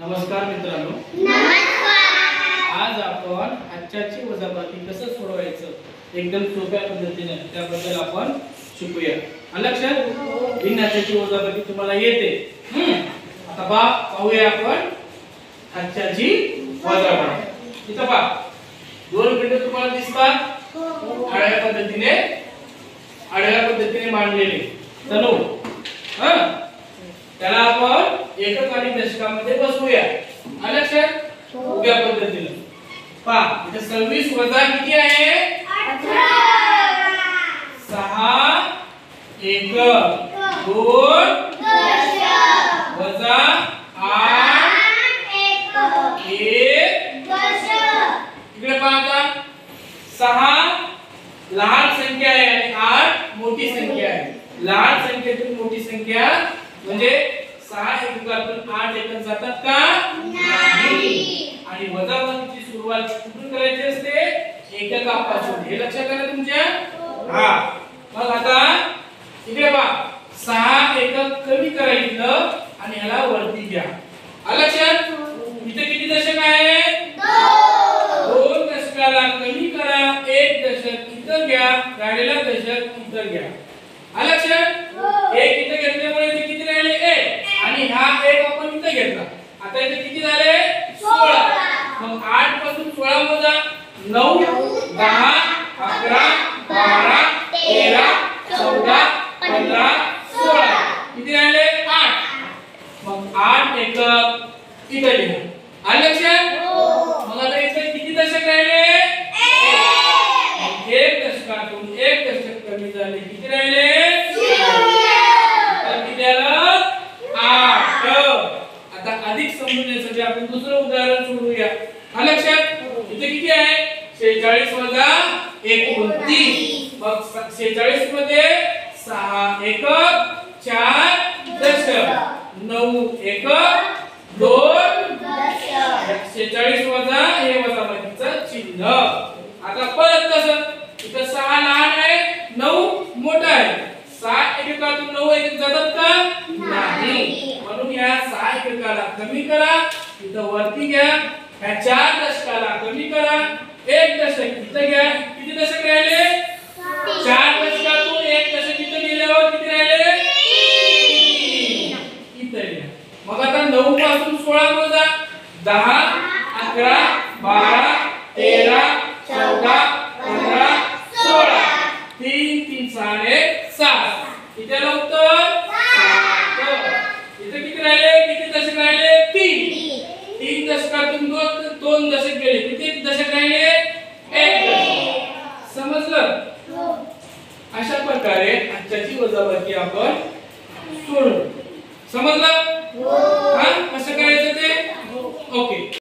नमस्कार मित्रांनो, आज आपण आजच्याची वजाबाकी कसं सोडवायचं एकदम सोप्या पद्धतीने त्याबद्दल आपण शिकूया. लक्षात भिन्नाची वजाबाकी तुम्हाला येते. आता पाहूया आपण आजच्याची वजाबाकी. इथं पहा, दोन भिन्न तुम्हाला दिसतात आडव्या पद्धतीने मांडलेले तणू. त्याला आपण एकक आणि दशकामध्ये बसवूया. लक्षात उभ्या पद्धतीने पहा, इथे 26 वजा किती आहे? 6 1 2 वजा 8 1 इकडे पहा, आता 6 लहान संख्या आहे आणि 8 मोठी संख्या आहे. लहान संख्येतून मोठी संख्या म्हणजे 6 एककातून 8 एकक जातात का? नाही. आणि वजाबाकीची सुरुवात कुठून करायची असते? एककापासून. हे लक्षात आलं तुमच्या? मग आता इकडे पहा, 6 एकक कमी करायचं आणि ह्याला वरती घ्या. लक्षात इथे किती दशक आहे? 2 दशकाला कमी करा, 1 दशक इथं घ्या, राहिलेला दशक इथं घ्या. लक्षात 1 इथं घेतल्यामुळे इथे किती राहिले? 1 आणि हा 1 आपण इथं घेतला. आता इथे किती झाले? 16. मग 8 पासून 16 वजा 9 10 11 12 13 14 15 16 किती राहिले? 8. मग 8 एकक इथे लिहा. लक्षात मग आता इथे किती दशक राहिले? 1 दशकातून 1 दशक कमी झाले, किती राहिले? 8. आता अधिक समजण्यासाठी आपण दुसरं उदाहरण सोडवूया. लक्षात इथे किती आहे? 46 वजा 29. मग 46 मध्ये 6 एकक 4 दशक 9 एकक 2 दशक. 46 वजा हे वजाबाकीचं चिन्ह. आता परत कसं? इथं 6 लहान आहे, 9 मोठा आहे. 6 एककातून 9 एकक जातात का? नाही. म्हणून या 6 एककाला कमी करा, इथं वरती घ्या. ह्या 4 दशकाला कमी करा, 1 दशक इथं घ्या. किती दशक राहिले? 4 दशकातून 1 दशक इथं गेल्यावर किती राहिले? 3 इथं घ्या. मग आता 9 पासून 16 वजा 10 11 12 13 14 15 16 3 3 6 इथे उत्तर 7. इथे किती राहिले? किती दशक राहिले? 3 दशकातून 2 दशक गेले, किती दशक राहिले? 1 दशक. समजलं? अशा प्रकारे आजच्याची वजाबाकी आपण सोडवू. समजलं? कसं करायचं ते? ओके.